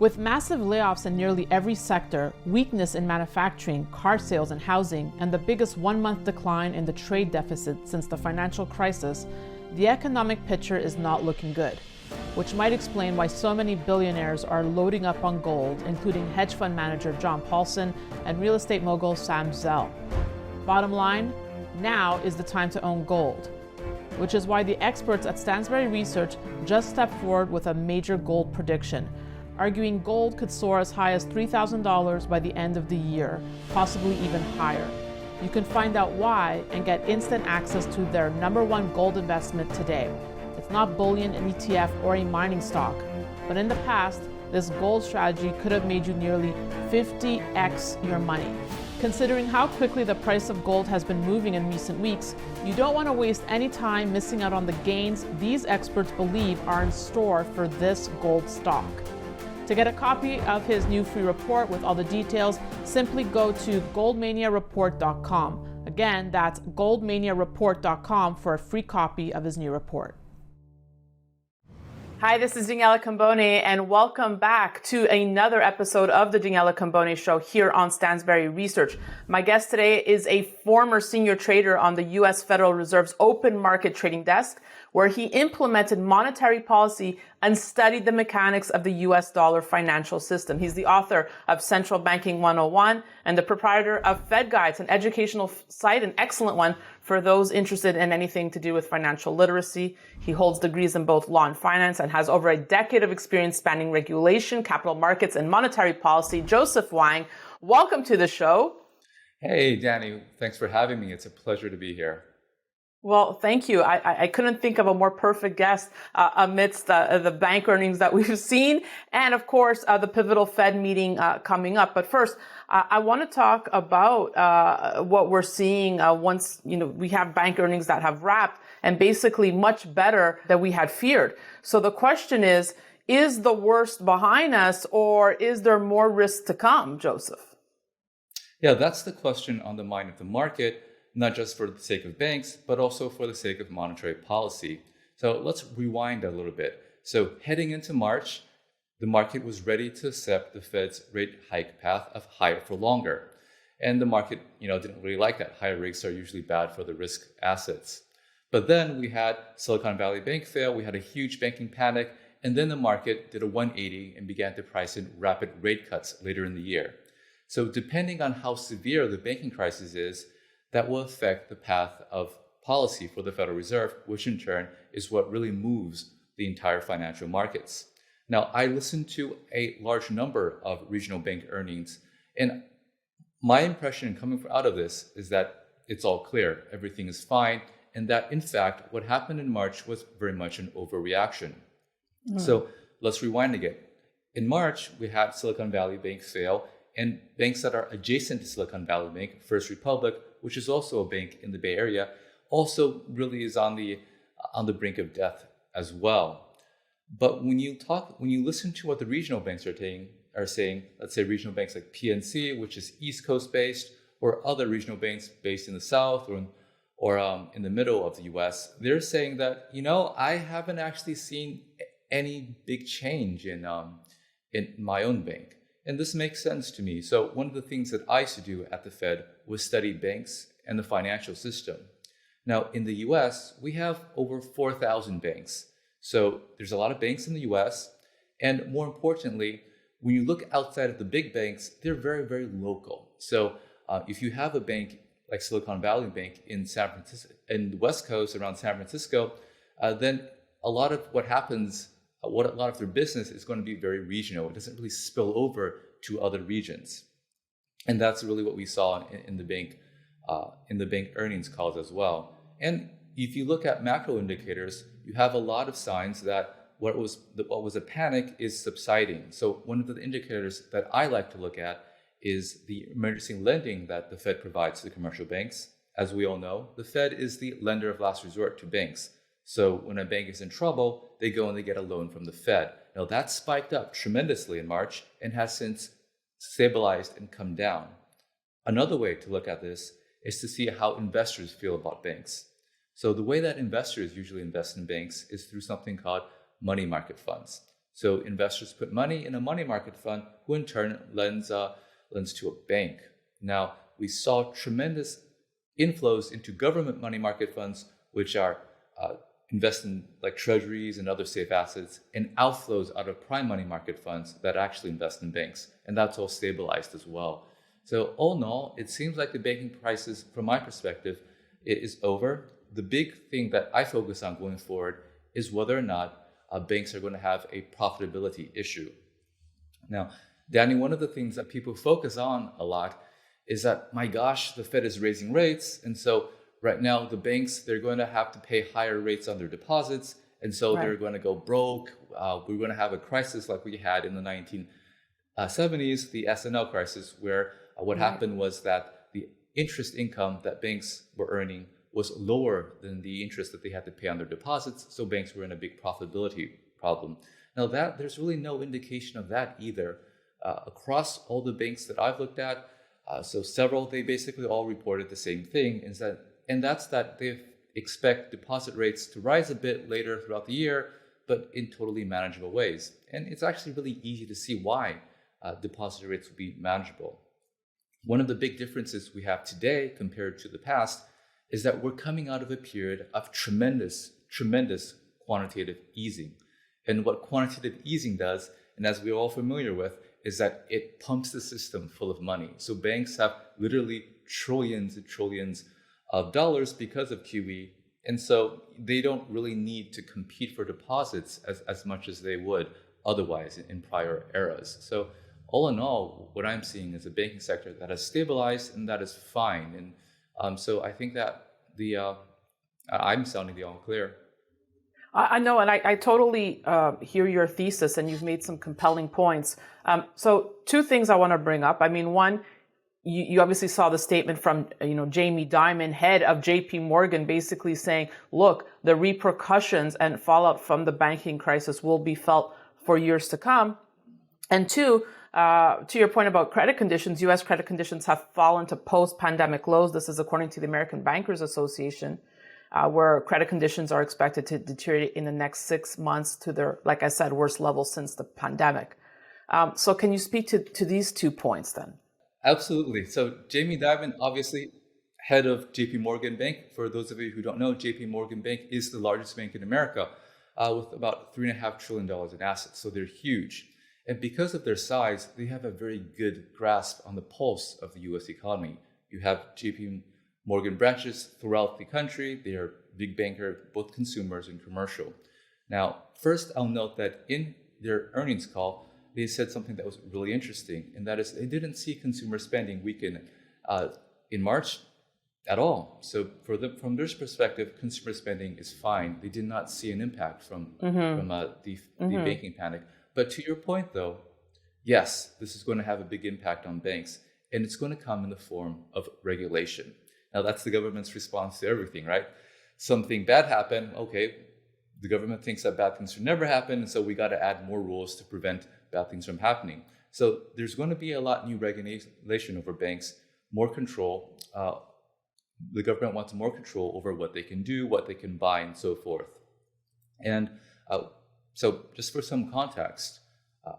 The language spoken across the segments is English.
With massive layoffs in nearly every sector, weakness in manufacturing, car sales, and housing, and the biggest one-month decline in the trade deficit since the financial crisis, the economic picture is not looking good, which might explain why so many billionaires are loading up on gold, including hedge fund manager John Paulson and real estate mogul Sam Zell. Bottom line, now is the time to own gold, which is why the experts at Stansberry Research just stepped forward with a major gold prediction, arguing gold could soar as high as $3,000 by the end of the year, possibly even higher. You can find out why and get instant access to their #1 gold investment today. It's not bullion, an ETF, or a mining stock, but in the past, this gold strategy could have made you nearly 50x your money. Considering how quickly the price of gold has been moving in recent weeks, you don't want to waste any time missing out on the gains these experts believe are in store for this gold stock. To get a copy of his new free report with all the details, simply go to goldmaniareport.com. Again, that's goldmaniareport.com for a free copy of his new report. Hi, this is Daniela Cambone, and welcome back to another episode of the Daniela Cambone Show here on Stansberry Research. My guest today is a former senior trader on the U.S. Federal Reserve's open market trading desk, where he implemented monetary policy and studied the mechanics of the U.S. dollar financial system. He's the author of Central Banking 101 and the proprietor of Fed Guides, an educational site, an excellent one for those interested in anything to do with financial literacy. He holds degrees in both law and finance and has over a decade of experience spanning regulation, capital markets, and monetary policy. Joseph Wang, welcome to the show. Hey, Danny. Thanks for having me. It's a pleasure to be here. Well, thank you. I couldn't think of a more perfect guest amidst the bank earnings that we've seen, and of course the pivotal Fed meeting coming up. But first, I want to talk about what we're seeing once we have bank earnings that have wrapped, and basically much better than we had feared. So the question is the worst behind us, or is there more risk to come, Joseph? Yeah, that's the question on the mind of the market, not just for the sake of banks, but also for the sake of monetary policy. So let's rewind a little bit. So heading into March, the market was ready to accept the Fed's rate hike path of higher for longer. And the market, didn't really like that. Higher rates are usually bad for the risk assets. But then we had Silicon Valley Bank fail, we had a huge banking panic, and then the market did a 180 and began to price in rapid rate cuts later in the year. So depending on how severe the banking crisis is, that will affect the path of policy for the Federal Reserve, which in turn is what really moves the entire financial markets. Now, I listened to a large number of regional bank earnings, and my impression coming out of this is that it's all clear, everything is fine, and that in fact, what happened in March was very much an overreaction. So let's rewind again. In March, we had Silicon Valley Bank fail, and banks that are adjacent to Silicon Valley Bank, First Republic, which is also a bank in the Bay Area, also really is on the brink of death as well. But when you listen to what the regional banks are saying, let's say regional banks like PNC, which is East Coast based, or other regional banks based in the South or in the middle of the U.S., they're saying that I haven't actually seen any big change in my own bank. And this makes sense to me. So one of the things that I used to do at the Fed was study banks and the financial system. Now, in the US, we have over 4,000 banks. So there's a lot of banks in the US. And more importantly, when you look outside of the big banks, they're very, very local. So if you have a bank like Silicon Valley Bank in San Francisco, in the West Coast around San Francisco, then a lot of what happens a lot of their business is going to be very regional. It doesn't really spill over to other regions. And that's really what we saw in the bank earnings calls as well. And if you look at macro indicators, you have a lot of signs that what was a panic is subsiding. So one of the indicators that I like to look at is the emergency lending that the Fed provides to the commercial banks. As we all know, the Fed is the lender of last resort to banks. So when a bank is in trouble, they go and they get a loan from the Fed. Now that spiked up tremendously in March and has since stabilized and come down. Another way to look at this is to see how investors feel about banks. So the way that investors usually invest in banks is through something called money market funds. So investors put money in a money market fund, who in turn lends to a bank. Now, we saw tremendous inflows into government money market funds, which are invest in like treasuries and other safe assets, and outflows out of prime money market funds that actually invest in banks. And that's all stabilized as well. So all in all, it seems like the banking crisis, from my perspective, it is over. The big thing that I focus on going forward is whether or not banks are going to have a profitability issue. Now, Danny, one of the things that people focus on a lot is that, my gosh, the Fed is raising rates. And so right now, the banks, they're going to have to pay higher rates on their deposits. And so they're going to go broke. We're going to have a crisis like we had in the 1970s, the S&L crisis, where what happened was that the interest income that banks were earning was lower than the interest that they had to pay on their deposits. So banks were in a big profitability problem. Now that there's really no indication of that either. Across all the banks that I've looked at, so several, they basically all reported the same thing, and that's that they expect deposit rates to rise a bit later throughout the year, but in totally manageable ways. And it's actually really easy to see why deposit rates will be manageable. One of the big differences we have today compared to the past is that we're coming out of a period of tremendous quantitative easing. And what quantitative easing does, and as we're all familiar with, is that it pumps the system full of money. So banks have literally trillions and trillions of dollars because of QE. And so they don't really need to compete for deposits as much as they would otherwise in prior eras. So all in all, what I'm seeing is a banking sector that has stabilized, and that is fine. And so I think that I'm sounding the all clear. I know, and I totally hear your thesis, and you've made some compelling points. So two things I want to bring up. I mean, one, you obviously saw the statement from Jamie Dimon, head of J.P. Morgan, basically saying, look, the repercussions and fallout from the banking crisis will be felt for years to come. And two, to your point about credit conditions, U.S. credit conditions have fallen to post-pandemic lows. This is according to the American Bankers Association, where credit conditions are expected to deteriorate in the next 6 months to their, like I said, worst level since the pandemic. So can you speak to these 2 points then? Absolutely. So Jamie Dimon, obviously head of JP Morgan Bank. For those of you who don't know, JP Morgan Bank is the largest bank in America with about $3.5 trillion in assets. So they're huge. And because of their size, they have a very good grasp on the pulse of the US economy. You have JP Morgan branches throughout the country. They are a big banker, both consumers and commercial. Now, first, I'll note that in their earnings call, they said something that was really interesting, and that is they didn't see consumer spending weaken in March at all. So from their perspective, consumer spending is fine. They did not see an impact from the banking panic. But to your point, though, yes, this is going to have a big impact on banks, and it's going to come in the form of regulation. Now, that's the government's response to everything, right? Something bad happened, okay, the government thinks that bad things should never happen, and so we got to add more rules to prevent bad things from happening. So there's going to be a lot new regulation over banks, more control. The government wants more control over what they can do, what they can buy, and so forth. And so just for some context,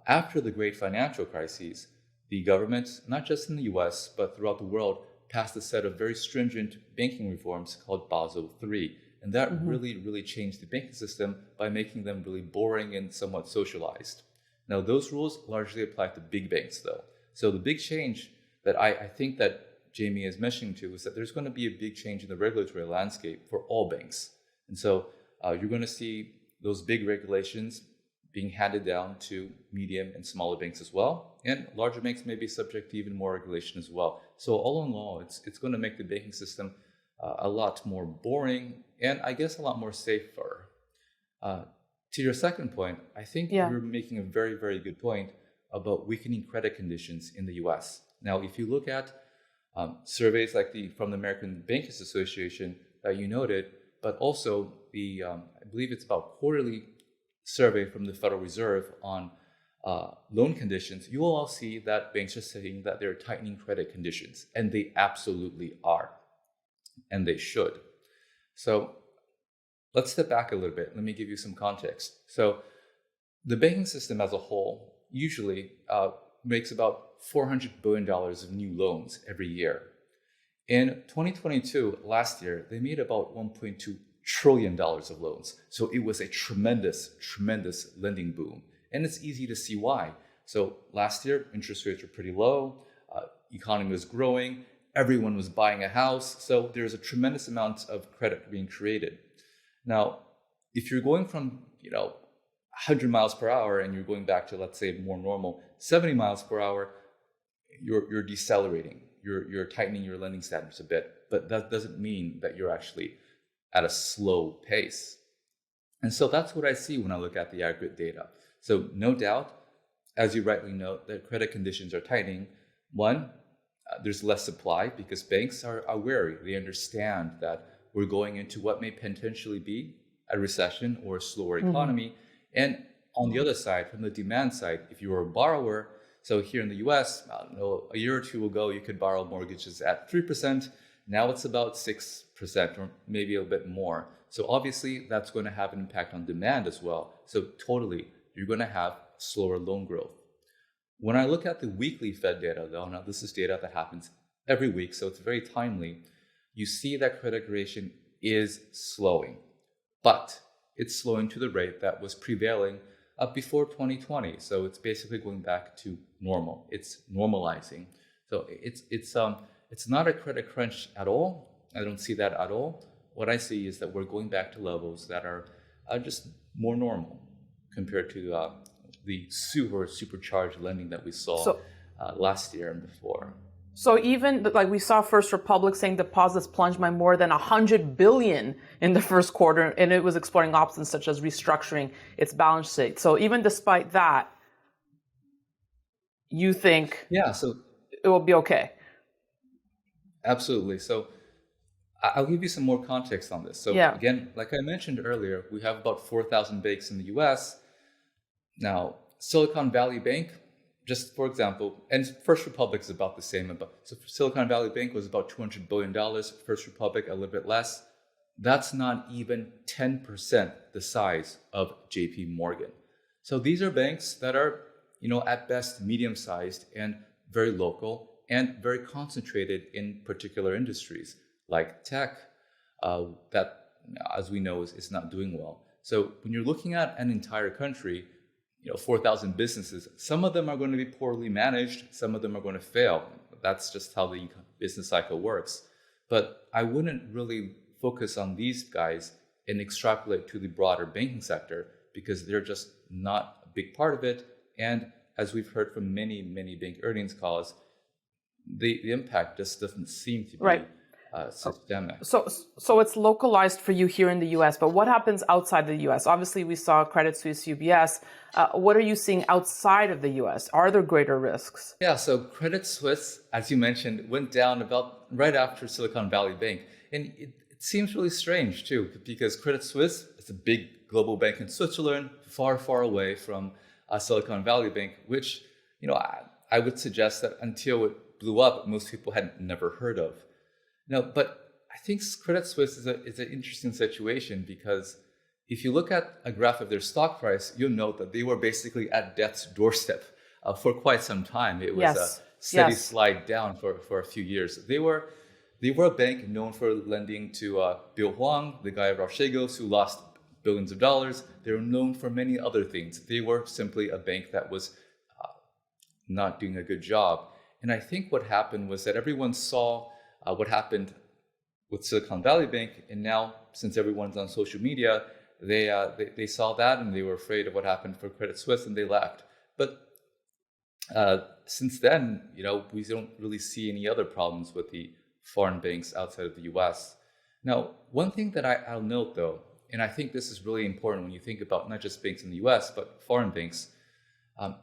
after the great financial crises, the government, not just in the US, but throughout the world, passed a set of very stringent banking reforms called Basel III. And that really changed the banking system by making them really boring and somewhat socialized. Now, those rules largely apply to big banks, though. So the big change that I think that Jamie is mentioning to is that there's going to be a big change in the regulatory landscape for all banks. And so you're going to see those big regulations being handed down to medium and smaller banks as well. And larger banks may be subject to even more regulation as well. So all in all, it's going to make the banking system a lot more boring and I guess a lot more safer. To your second point, I think you're making a very, very good point about weakening credit conditions in the US. Now, if you look at surveys like from the American Bankers Association that you noted, but also the, I believe it's about quarterly survey from the Federal Reserve on loan conditions, you will all see that banks are saying that they're tightening credit conditions, and they absolutely are, and they should. So let's step back a little bit. Let me give you some context. So The banking system as a whole usually makes about $400 billion of new loans every year. In 2022, last year, they made about $1.2 trillion of loans. So it was a tremendous, tremendous lending boom. And it's easy to see why. So last year, interest rates were pretty low, economy was growing, everyone was buying a house. So there's a tremendous amount of credit being created. Now, if you're going from, 100 miles per hour and you're going back to, let's say, more normal 70 miles per hour, you're decelerating. You're tightening your lending standards a bit, but that doesn't mean that you're actually at a slow pace. And so that's what I see when I look at the aggregate data. So no doubt, as you rightly note, that credit conditions are tightening. One, there's less supply because banks are wary. They understand that we're going into what may potentially be a recession or a slower economy. And on the other side, from the demand side, if you were a borrower, so here in the US, a year or two ago, you could borrow mortgages at 3%. Now it's about 6% or maybe a bit more. So obviously, that's going to have an impact on demand as well. So totally, you're going to have slower loan growth. When I look at the weekly Fed data, though, now this is data that happens every week, so it's very timely, you see that credit creation is slowing. But it's slowing to the rate that was prevailing before 2020. So it's basically going back to normal. It's normalizing. So it's not a credit crunch at all. I don't see that at all. What I see is that we're going back to levels that are just more normal compared to the supercharged lending that we saw last year and before. So even like we saw First Republic saying deposits plunged by more than 100 billion in the first quarter, and it was exploring options such as restructuring its balance sheet. So even despite that, you think it will be okay? Absolutely. So I'll give you some more context on this. So again, like I mentioned earlier, we have about 4,000 banks in the US. Now, Silicon Valley Bank, just for example, and First Republic is about the same. So Silicon Valley Bank was about $200 billion. First Republic, a little bit less. That's not even 10% the size of JP Morgan. So these are banks that are, at best medium-sized and very local and very concentrated in particular industries like tech, that, as we know, is not doing well. So when you're looking at an entire country, 4,000 businesses, some of them are going to be poorly managed, some of them are going to fail. That's just how the business cycle works. But I wouldn't really focus on these guys and extrapolate to the broader banking sector because they're just not a big part of it. And as we've heard from many, many bank earnings calls, the impact just doesn't seem to be systemic. So it's localized for you here in the U.S., but what happens outside the U.S.? Obviously, we saw Credit Suisse, UBS. What are you seeing outside of the U.S.? Are there greater risks? Yeah, so Credit Suisse, as you mentioned, went down about right after Silicon Valley Bank. And it seems really strange, too, because Credit Suisse is a big global bank in Switzerland, far, far away from Silicon Valley Bank, which, I would suggest that until it blew up, most people had never heard of. No, but I think Credit Suisse is an interesting situation because if you look at a graph of their stock price, you'll note that they were basically at death's doorstep for quite some time. It was a steady slide down for a few years. They were a bank known for lending to Bill Huang, the guy of Archegos, who lost billions of dollars. They were known for many other things. They were simply a bank that was not doing a good job. And I think what happened was that everyone saw what happened with Silicon Valley Bank, and now since everyone's on social media, they saw that and they were afraid of what happened for Credit Suisse and they left. But since then, we don't really see any other problems with the foreign banks outside of the U.S. Now, one thing that I'll note though, and I think this is really important when you think about not just banks in the U.S. but foreign banks,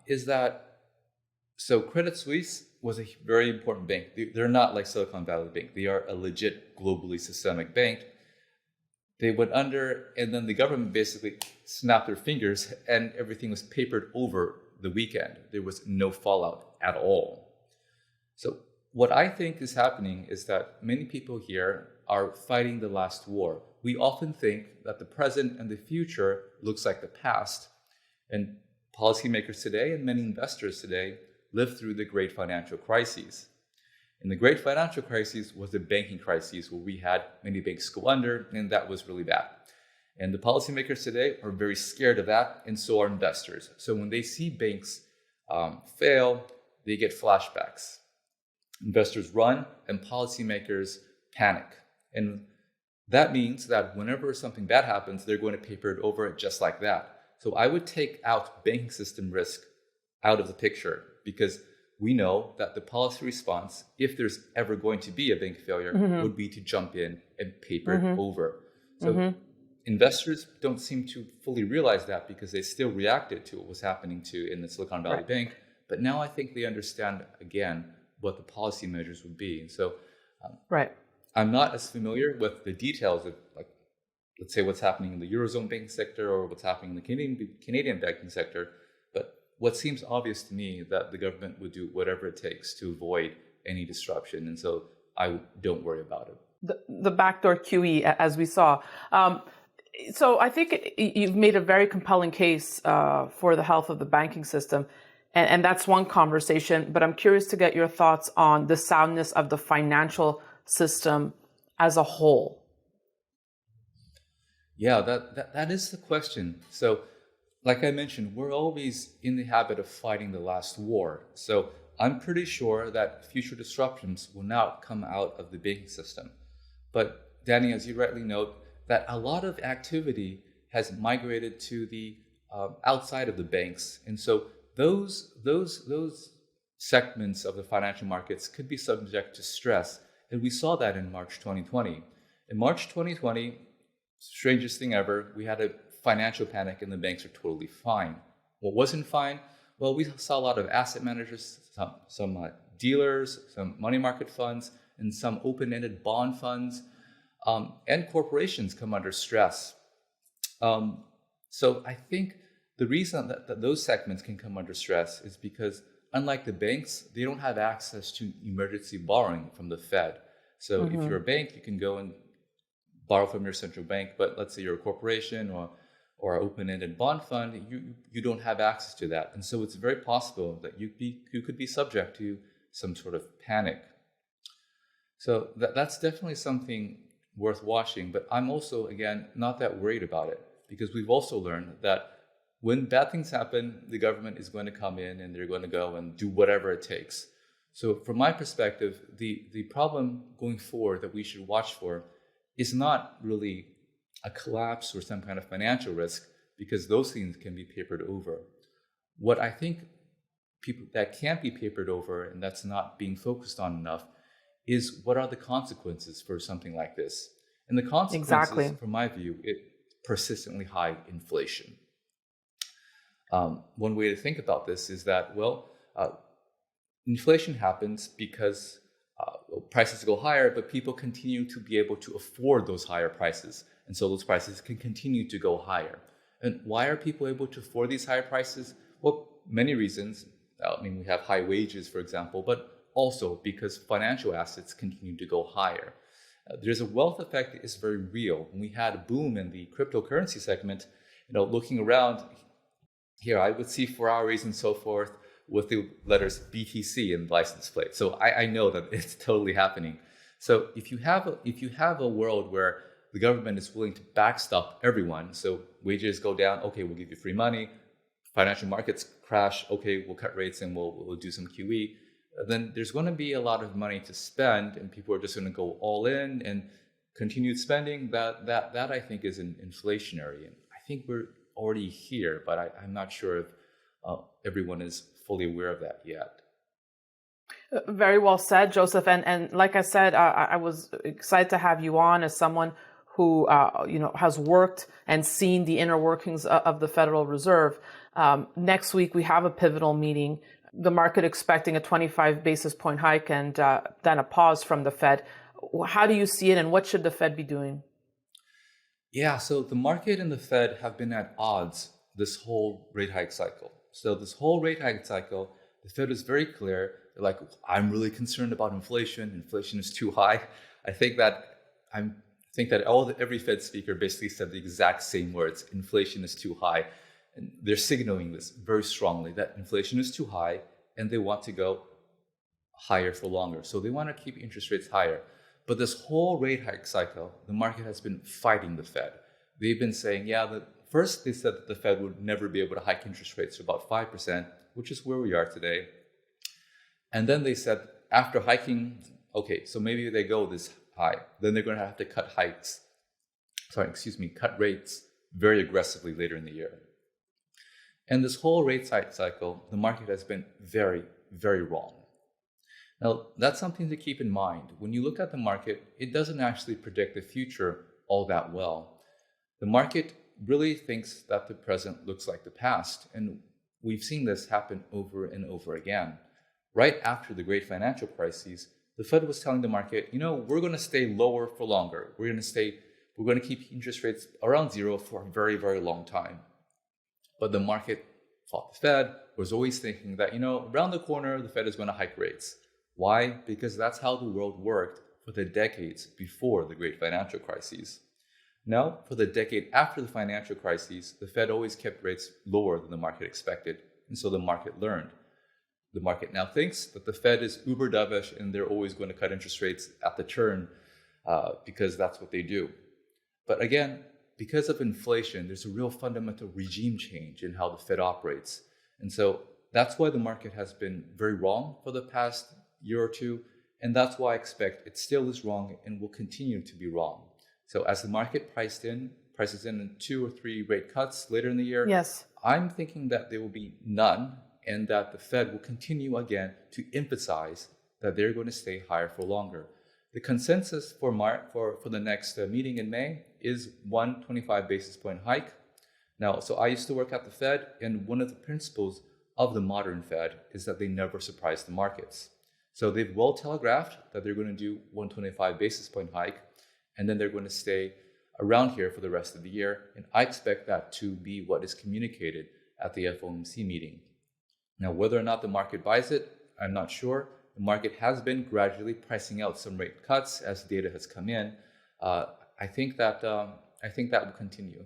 is that so Credit Suisse was a very important bank. They're not like Silicon Valley Bank. They are a legit globally systemic bank. They went under, and then the government basically snapped their fingers, and everything was papered over the weekend. There was no fallout at all. So what I think is happening is that many people here are fighting the last war. We often think that the present and the future looks like the past, and policymakers today and many investors today lived through the great financial crises. And the great financial crisis was the banking crisis where we had many banks go under, and that was really bad. And the policymakers today are very scared of that, and so are investors. So when they see banks fail, they get flashbacks. Investors run, and policymakers panic. And that means that whenever something bad happens, they're going to paper it over just like that. So I would take out banking system risk out of the picture, because we know that the policy response, if there's ever going to be a bank failure, would be to jump in and paper it over. So investors don't seem to fully realize that, because they still reacted to what was happening in the Silicon Valley Bank. But now I think they understand, again, what the policy measures would be. And so I'm not as familiar with the details of, like, let's say, what's happening in the Eurozone banking sector or what's happening in the Canadian banking sector. But what seems obvious to me that the government would do whatever it takes to avoid any disruption. And so I don't worry about it. The backdoor QE, as we saw. So I think you've made a very compelling case for the health of the banking system. And that's one conversation. But I'm curious to get your thoughts on the soundness of the financial system as a whole. Yeah, that is the question. So, like I mentioned, we're always in the habit of fighting the last war. So I'm pretty sure that future disruptions will not come out of the banking system. But Danny, as you rightly note, that a lot of activity has migrated to the outside of the banks. And so those segments of the financial markets could be subject to stress. And we saw that in March 2020. In March 2020, strangest thing ever, we had a financial panic and the banks are totally fine. What wasn't fine? Well, we saw a lot of asset managers, some dealers, some money market funds, and some open-ended bond funds, and corporations come under stress. So I think the reason that those segments can come under stress is because, unlike the banks, they don't have access to emergency borrowing from the Fed. So if you're a bank, you can go and borrow from your central bank, but let's say you're a corporation or an open-ended bond fund, you don't have access to that. And so it's very possible that you could be subject to some sort of panic. So that's definitely something worth watching, but I'm also, again, not that worried about it, because we've also learned that when bad things happen, the government is going to come in and they're going to go and do whatever it takes. So from my perspective, the problem going forward that we should watch for is not really a collapse or some kind of financial risk, because those things can be papered over. What I think that can't be papered over, and that's not being focused on enough, is what are the consequences for something like this? And the consequences, from my view, persistently high inflation. One way to think about this is that, inflation happens because prices go higher, but people continue to be able to afford those higher prices. And so those prices can continue to go higher. And why are people able to afford these higher prices? Well, many reasons. We have high wages, for example, but also because financial assets continue to go higher. There's a wealth effect that is very real. When we had a boom in the cryptocurrency segment, looking around here, I would see Ferraris and so forth with the letters BTC in the license plate. So I know that it's totally happening. So if you have a world where the government is willing to backstop everyone, so wages go down, okay, we'll give you free money. Financial markets crash, okay, we'll cut rates and we'll do some QE. Then there's going to be a lot of money to spend, and people are just going to go all in and continued spending. That I think is inflationary, and I think we're already here, but I'm not sure if everyone is fully aware of that yet. Very well said, Joseph. And like I said, I was excited to have you on as someone who has worked and seen the inner workings of the Federal Reserve. Next week, we have a pivotal meeting, the market expecting a 25 basis point hike and then a pause from the Fed. How do you see it, and what should the Fed be doing? Yeah, so the market and the Fed have been at odds this whole rate hike cycle. So this whole rate hike cycle, the Fed is very clear. They're like, I'm really concerned about inflation. Inflation is too high. I think that every Fed speaker basically said the exact same words. Inflation is too high. And they're signaling this very strongly that inflation is too high and they want to go higher for longer. So they want to keep interest rates higher. But this whole rate hike cycle, the market has been fighting the Fed. They've been saying, first they said that the Fed would never be able to hike interest rates to about 5%, which is where we are today. And then they said, after hiking, okay, so maybe they go this high, then they're going to have to cut rates very aggressively later in the year. And this whole rate hike cycle, the market has been very, very wrong. Now, that's something to keep in mind. When you look at the market, it doesn't actually predict the future all that well. The market really thinks that the present looks like the past, and we've seen this happen over and over again. Right after the great financial crises, the Fed was telling the market, we're going to stay lower for longer. We're going to keep interest rates around zero for a very, very long time. But the market thought the Fed was always thinking that, around the corner, the Fed is going to hike rates. Why? Because that's how the world worked for the decades before the great financial crises. Now, for the decade after the financial crises, the Fed always kept rates lower than the market expected. And so the market learned. The market now thinks that the Fed is uber dovish and they're always going to cut interest rates at the turn because that's what they do. But again, because of inflation, there's a real fundamental regime change in how the Fed operates. And so that's why the market has been very wrong for the past year or two. And that's why I expect it still is wrong and will continue to be wrong. So as the market prices in 2 or 3 rate cuts later in the year, yes, I'm thinking that there will be none and that the Fed will continue again to emphasize that they're going to stay higher for longer. The consensus for the next meeting in May is 125 basis point hike. Now, so I used to work at the Fed, and one of the principles of the modern Fed is that they never surprise the markets. So they've well telegraphed that they're going to do 125 basis point hike, and then they're going to stay around here for the rest of the year. And I expect that to be what is communicated at the FOMC meeting. Now, whether or not the market buys it, I'm not sure. The market has been gradually pricing out some rate cuts as data has come in. I think that will continue.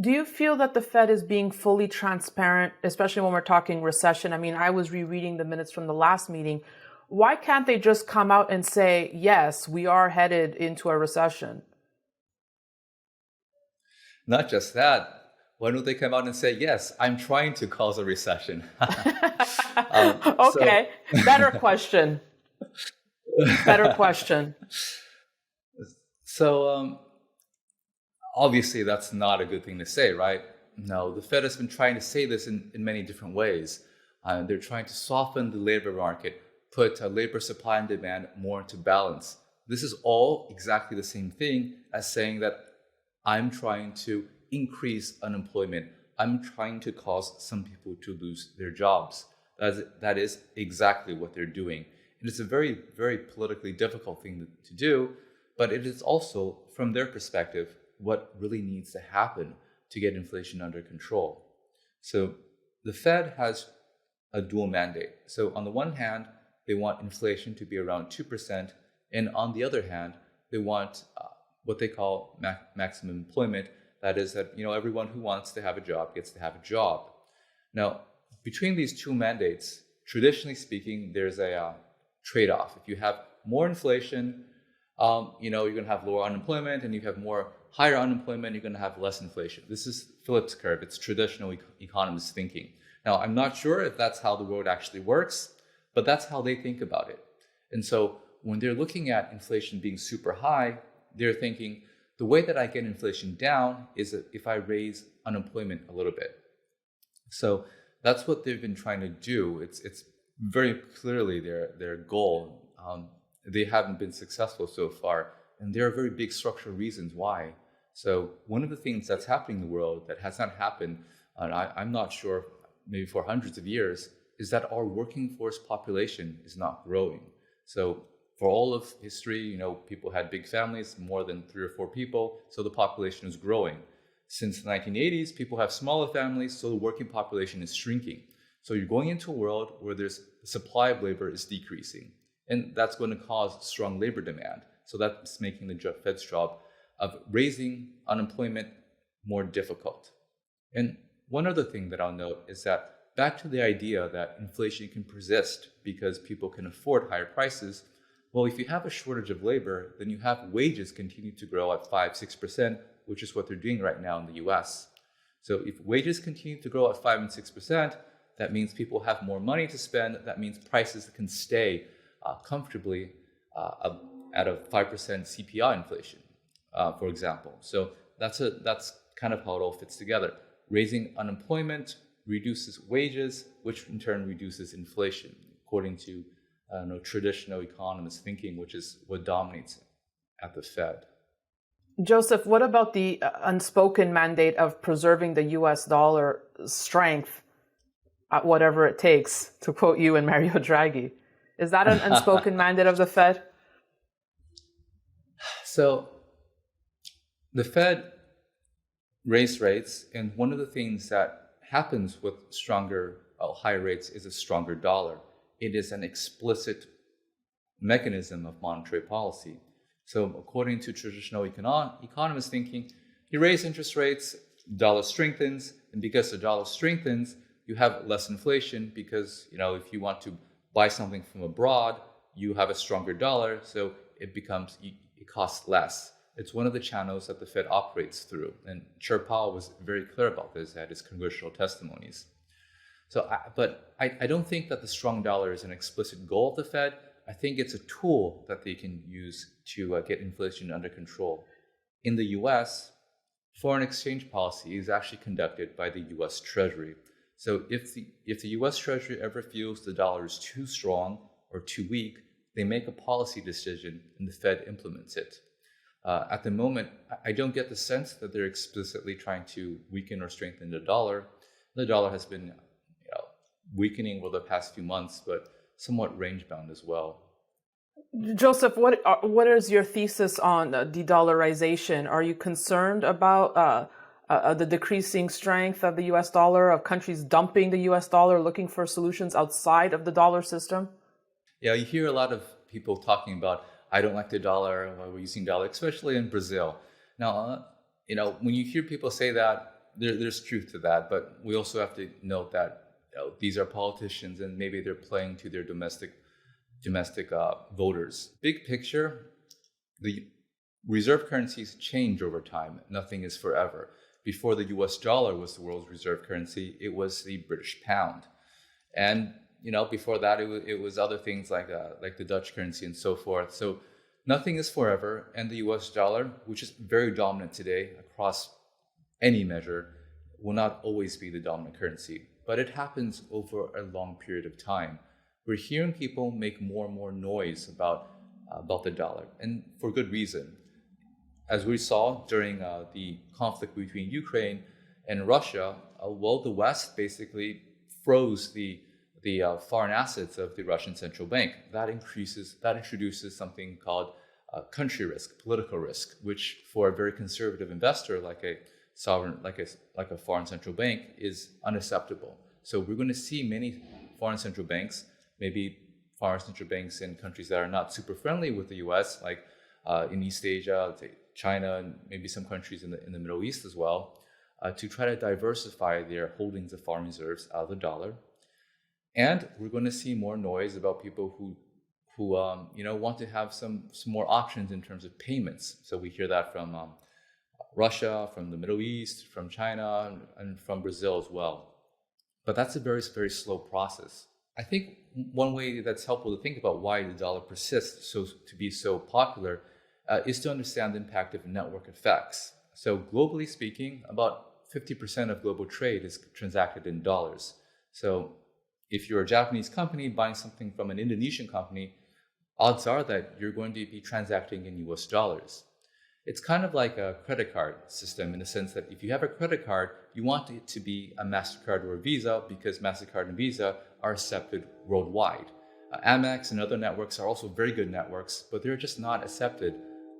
Do you feel that the Fed is being fully transparent, especially when we're talking recession? I mean, I was rereading the minutes from the last meeting. Why can't they just come out and say, yes, we are headed into a recession? Not just that. Why don't they come out and say, yes, I'm trying to cause a recession? Okay, better question. Better question. So obviously that's not a good thing to say, right? No, the Fed has been trying to say this in many different ways. They're trying to soften the labor market, put labor supply and demand more into balance. This is all exactly the same thing as saying that I'm trying to increase unemployment. I'm trying to cause some people to lose their jobs. That is exactly what they're doing. And it's a very, very politically difficult thing to do, but it is also, from their perspective, what really needs to happen to get inflation under control. So the Fed has a dual mandate. So on the one hand, they want inflation to be around 2%, and on the other hand, they want what they call maximum employment. That is that everyone who wants to have a job gets to have a job. Now, between these two mandates, traditionally speaking, there's a trade-off. If you have more inflation, you're going to have lower unemployment, and you have higher unemployment, you're going to have less inflation. This is Phillips curve. It's traditional economist thinking. Now, I'm not sure if that's how the world actually works, but that's how they think about it. And so when they're looking at inflation being super high, they're thinking, the way that I get inflation down is if I raise unemployment a little bit. So that's what they've been trying to do. It's very clearly their goal. They haven't been successful so far, and there are very big structural reasons why. So one of the things that's happening in the world that has not happened, and I'm not sure, maybe for hundreds of years, is that our working force population is not growing. So for all of history, people had big families, more than 3 or 4 people, so the population is growing. Since the 1980s, people have smaller families, so the working population is shrinking. So you're going into a world where the supply of labor is decreasing, and that's going to cause strong labor demand. So that's making the Fed's job of raising unemployment more difficult. And one other thing that I'll note is that back to the idea that inflation can persist because people can afford higher prices. Well, if you have a shortage of labor, then you have wages continue to grow at 5, 6%, which is what they're doing right now in the US. So if wages continue to grow at 5 and 6%, that means people have more money to spend. That means prices can stay comfortably at a 5% CPI inflation, for example. So that's kind of how it all fits together. Raising unemployment reduces wages, which in turn reduces inflation, according to traditional economist thinking, which is what dominates at the Fed. Joseph, what about the unspoken mandate of preserving the US dollar strength at whatever it takes, to quote you and Mario Draghi? Is that an unspoken mandate of the Fed? So the Fed raised rates, and one of the things that happens with higher rates is a stronger dollar. It is an explicit mechanism of monetary policy. So according to traditional economist thinking, you raise interest rates, dollar strengthens, and because the dollar strengthens, you have less inflation because, if you want to buy something from abroad, you have a stronger dollar, so it costs less. It's one of the channels that the Fed operates through. And Chair Powell was very clear about this at his congressional testimonies. But I don't think that the strong dollar is an explicit goal of the Fed. I think it's a tool that they can use to get inflation under control. In the US, foreign exchange policy is actually conducted by the US Treasury. So if the US Treasury ever feels the dollar is too strong or too weak, they make a policy decision and the Fed implements it. At the moment, I don't get the sense that they're explicitly trying to weaken or strengthen the dollar. The dollar has been weakening over the past few months, but somewhat range-bound as well. Joseph, what is your thesis on de-dollarization? Are you concerned about the decreasing strength of the U.S. dollar, of countries dumping the U.S. dollar, looking for solutions outside of the dollar system? Yeah, you hear a lot of people talking about, I don't like the dollar, why we're using dollar, especially in Brazil. Now, when you hear people say that, there's truth to that, but we also have to note that these are politicians and maybe they're playing to their domestic voters. Big picture, the reserve currencies change over time. Nothing is forever. Before the US dollar was the world's reserve currency, it was the British pound. And before that, it was other things like the Dutch currency and so forth. So nothing is forever, and the US dollar, which is very dominant today across any measure, will not always be the dominant currency. But it happens over a long period of time. We're hearing people make more and more noise about the dollar, and for good reason. As we saw during the conflict between Ukraine and Russia, the West basically froze the foreign assets of the Russian central bank. That introduces something called country risk, political risk, which for a very conservative investor like a foreign central bank is unacceptable. So we're going to see many foreign central banks, maybe foreign central banks in countries that are not super friendly with the U.S., like in East Asia, China, and maybe some countries in the Middle East as well, to try to diversify their holdings of foreign reserves out of the dollar. And we're going to see more noise about people who want to have some more options in terms of payments. So we hear that from Russia, from the Middle East, from China, and from Brazil as well. But that's a very, very slow process. I think one way that's helpful to think about why the dollar persists to be so popular is to understand the impact of network effects. So globally speaking, about 50% of global trade is transacted in dollars. So if you're a Japanese company buying something from an Indonesian company, odds are that you're going to be transacting in US dollars. It's kind of like a credit card system in the sense that if you have a credit card, you want it to be a MasterCard or a Visa because MasterCard and Visa are accepted worldwide. Amex and other networks are also very good networks, but they're just not accepted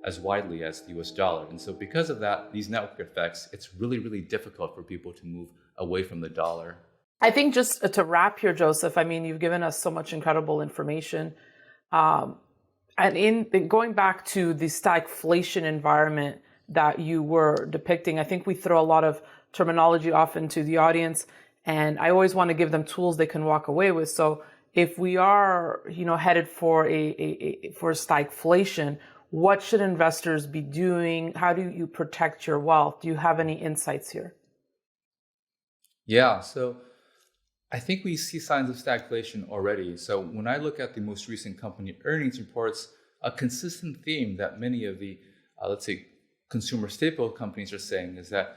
as widely as the US dollar. And so because of that, these network effects, it's really, really difficult for people to move away from the dollar. I think just to wrap here, Joseph, I mean, you've given us so much incredible information. And in going back to the stagflation environment that you were depicting, I think we throw a lot of terminology often to the audience, and I always want to give them tools they can walk away with. So if we are, headed for for stagflation, what should investors be doing? How do you protect your wealth? Do you have any insights here? Yeah, so I think we see signs of stagflation already. So when I look at the most recent company earnings reports, a consistent theme that many of the, let's say, consumer staple companies are saying is that,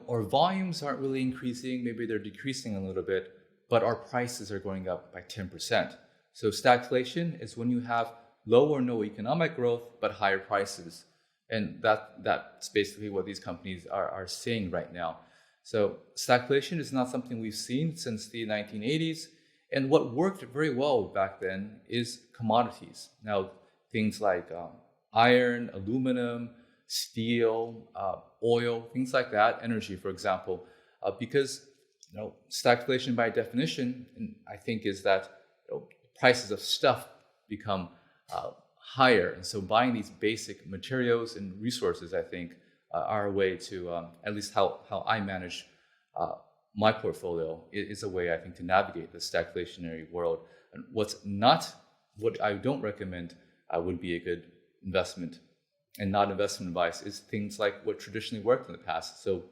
our volumes aren't really increasing, maybe they're decreasing a little bit, but our prices are going up by 10%. So stagflation is when you have low or no economic growth, but higher prices. And that's basically what these companies are saying right now. So stagflation is not something we've seen since the 1980s. And what worked very well back then is commodities. Now, things like iron, aluminum, steel, oil, things like that, energy, for example, because stagflation by definition, I think, is that prices of stuff become higher. And so buying these basic materials and resources, I think, are a way to, at least how I manage my portfolio, is a way, I think, to navigate the stagflationary world. And what I don't recommend would be a good investment and not investment advice is things like what traditionally worked in the past. So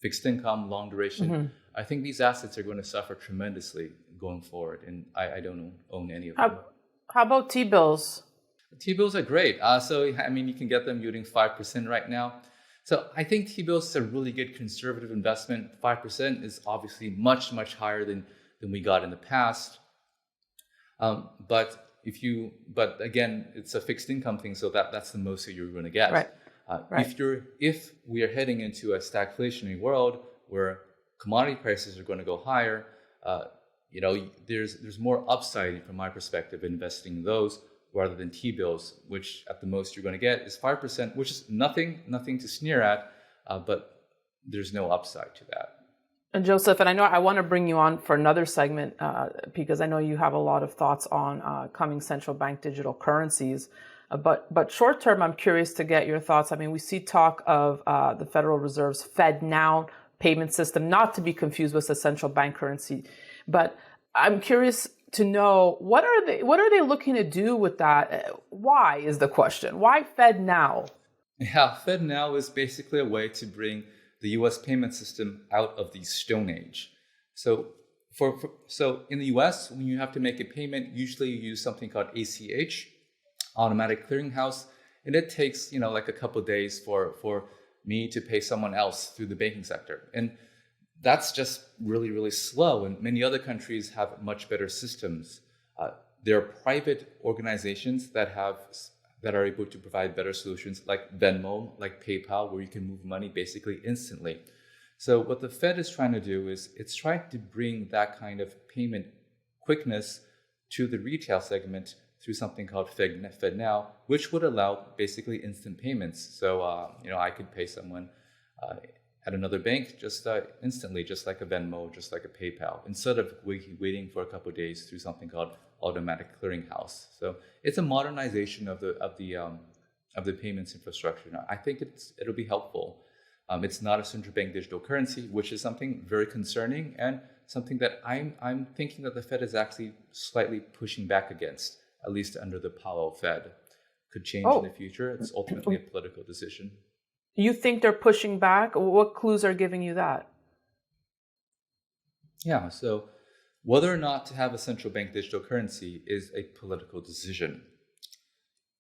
fixed income, long duration. Mm-hmm. I think these assets are going to suffer tremendously going forward, and I don't own any of them. How about T-bills? T-bills are great. You can get them yielding 5% right now. So I think T-bills is a really good conservative investment. 5% is obviously much, much higher than we got in the past. But again, it's a fixed income thing, so that's the most that you're going to get. Right. Right. If we are heading into a stagflationary world where commodity prices are going to go higher, there's more upside from my perspective investing in those rather than T-bills, which at the most you're going to get is 5%, which is nothing to sneer at, but there's no upside to that. And Joseph, and I know I want to bring you on for another segment because I know you have a lot of thoughts on coming central bank digital currencies. But short term, I'm curious to get your thoughts. I mean, we see talk of the Federal Reserve's FedNow payment system, not to be confused with the central bank currency. But I'm curious to know what are they looking to do with that? Why is the question? Why FedNow? Yeah, FedNow is basically a way to bring the U.S. payment system out of the Stone Age. So so in the U.S., when you have to make a payment, usually you use something called ACH, automatic clearinghouse, and it takes like a couple of days for me to pay someone else through the banking sector, and that's just really, really slow. And many other countries have much better systems. There are private organizations that are able to provide better solutions, like Venmo, like PayPal, where you can move money basically instantly. So what the Fed is trying to do is it's trying to bring that kind of payment quickness to the retail segment through something called FedNow, which would allow basically instant payments. So I could pay someone at another bank just instantly, just like a Venmo, just like a PayPal, instead of waiting for a couple of days through something called automatic clearinghouse. So it's a modernization of the payments infrastructure. Now, I think it'll be helpful. It's not a central bank digital currency, which is something very concerning and something that I'm thinking that the Fed is actually slightly pushing back against, at least under the Powell Fed. Could change in the future. It's ultimately a political decision. You think they're pushing back? What clues are giving you that? Yeah, so whether or not to have a central bank digital currency is a political decision.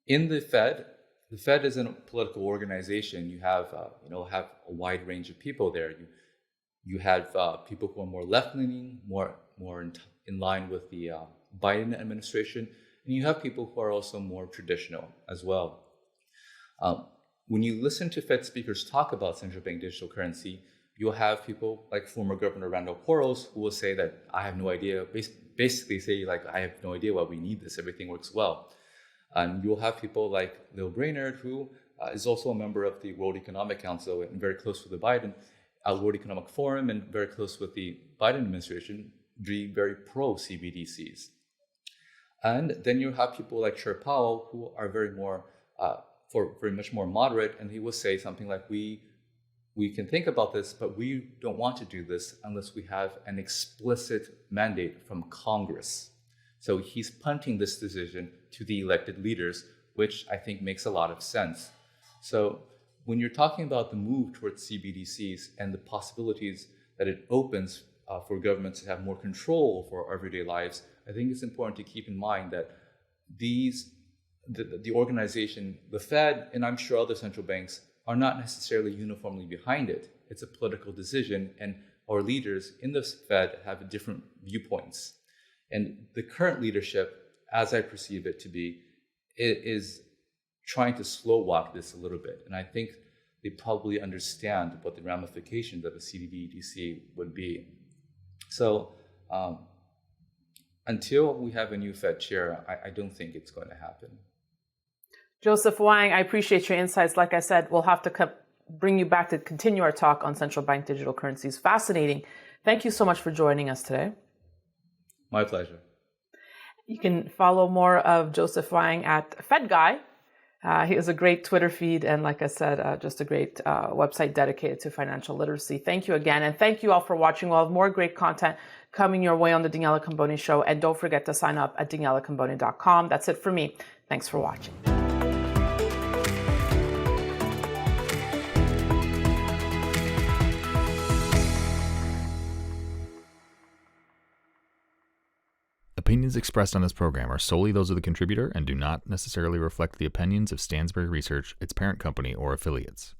In the Fed is a political organization. You have have a wide range of people there. You have people who are more left-leaning, more in line with the Biden administration, and you have people who are also more traditional as well. When you listen to Fed speakers talk about central bank digital currency, you'll have people like former Governor Randall Quarles who will say that I have no idea, basically say like, I have no idea why we need this, everything works well. And you'll have people like Lil Brainerd, who is also a member of the World Economic Council and very close with the Biden, World Economic Forum, and very close with the Biden administration, be very pro CBDCs. And then you have people like Chair Powell, who are very much more moderate, and he will say something like, we we can think about this, but we don't want to do this unless we have an explicit mandate from Congress. So he's punting this decision to the elected leaders, which I think makes a lot of sense. So when you're talking about the move towards CBDCs and the possibilities that it opens for governments to have more control for our everyday lives, I think it's important to keep in mind that the organization, the Fed, and I'm sure other central banks, are not necessarily uniformly behind it. It's a political decision, and our leaders in the Fed have different viewpoints. And the current leadership, as I perceive it to be, is trying to slow walk this a little bit. And I think they probably understand what the ramifications of a CBDC would be. So until we have a new Fed chair, I don't think it's going to happen. Joseph Wang, I appreciate your insights. Like I said, we'll have to bring you back to continue our talk on central bank digital currencies. Fascinating. Thank you so much for joining us today. My pleasure. You can follow more of Joseph Wang at Fed Guy. He has a great Twitter feed and, like I said, just a great website dedicated to financial literacy. Thank you again. And thank you all for watching. We'll have more great content coming your way on the Daniela Camboni Show. And don't forget to sign up at danielacamboni.com. That's it for me. Thanks for watching. Opinions expressed on this program are solely those of the contributor and do not necessarily reflect the opinions of Stansberry Research, its parent company, or affiliates.